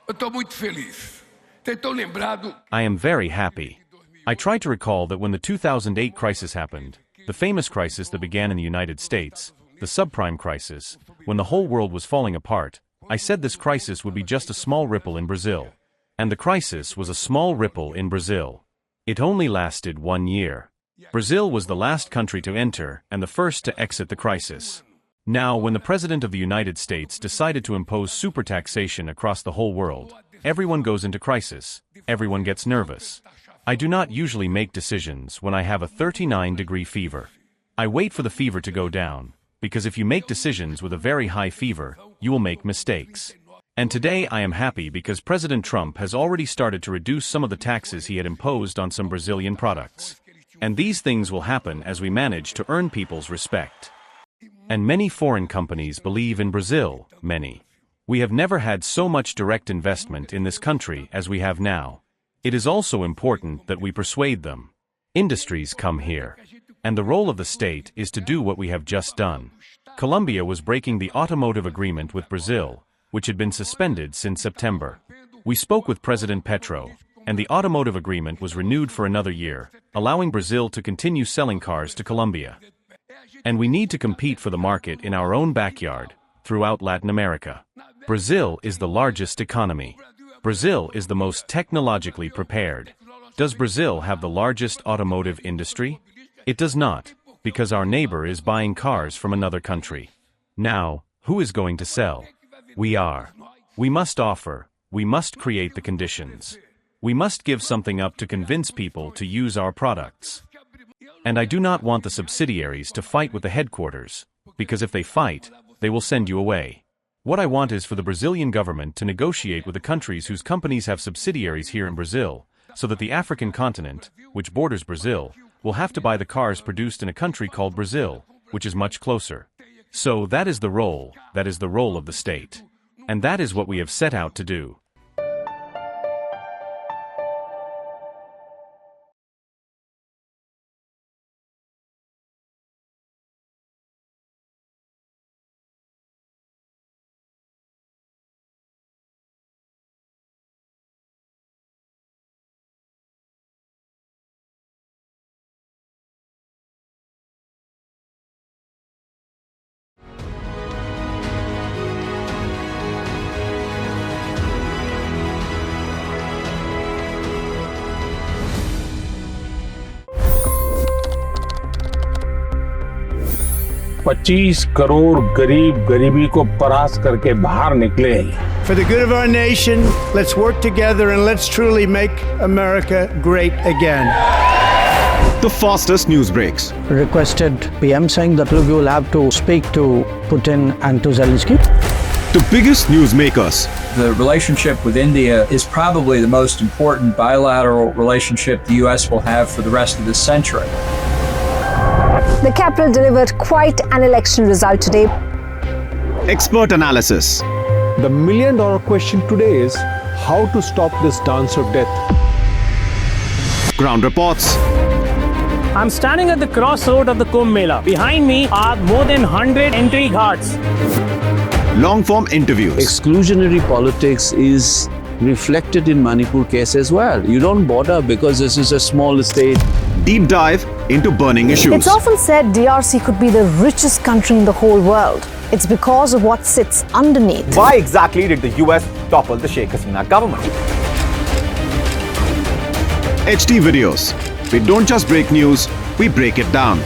Eu estou muito feliz. Tentou lembrado. I am very happy. I try to recall that when the 2008 crisis happened, the famous crisis that began in the United States, the subprime crisis, when the whole world was falling apart, I said this crisis would be just a small ripple in Brazil. And the crisis was a small ripple in Brazil. It only lasted 1 year. Brazil was the last country to enter and the first to exit the crisis. Now, when the President of the United States decided to impose super taxation across the whole world, everyone goes into crisis. Everyone gets nervous. I do not usually make decisions when I have a 39-degree fever. I wait for the fever to go down, because if you make decisions with a very high fever, you will make mistakes. And today I am happy because President Trump has already started to reduce some of the taxes he had imposed on some Brazilian products. And these things will happen as we manage to earn people's respect. And many foreign companies believe in Brazil, many. We have never had so much direct investment in this country as we have now. It is also important that we persuade them. Industries come here. And the role of the state is to do what we have just done. Colombia was breaking the automotive agreement with Brazil, which had been suspended since September. We spoke with President Petro, and the automotive agreement was renewed for another year, allowing Brazil to continue selling cars to Colombia. And we need to compete for the market in our own backyard, throughout Latin America. Brazil is the largest economy. Brazil is the most technologically prepared. Does Brazil have the largest automotive industry? It does not, because our neighbor is buying cars from another country. Now, who is going to sell? We are. We must offer, we must create the conditions. We must give something up to convince people to use our products. And I do not want the subsidiaries to fight with the headquarters, because if they fight, they will send you away. What I want is for the Brazilian government to negotiate with the countries whose companies have subsidiaries here in Brazil, so that the African continent, which borders Brazil, will have to buy the cars produced in a country called Brazil, which is much closer. So that is the role of the state. And that is what we have set out to do. $25 crore गरीब गरीबी को परास्त करके बाहर निकले। For the good of our nation, let's work together and let's truly make America great again. The fastest news breaks. Requested PM saying that look, you will have to speak to Putin and to Zelensky. The biggest news makers. The relationship with India is probably the most important bilateral relationship the US will have for the rest of this century. The capital delivered quite an election result today. Expert analysis. The million-dollar question today is how to stop this dance of death. Ground reports. I'm standing at the crossroad of the Kumbh Mela. Behind me are more than 100 entry guards. Long-form interviews. Exclusionary politics is reflected in Manipur case as well. You don't bother because this is a small state. Deep dive into burning issues. It's often said DRC could be the richest country in the whole world. It's because of what sits underneath. Why exactly did the US topple the Sheikh Hasina government? HT videos. We don't just break news, we break it down.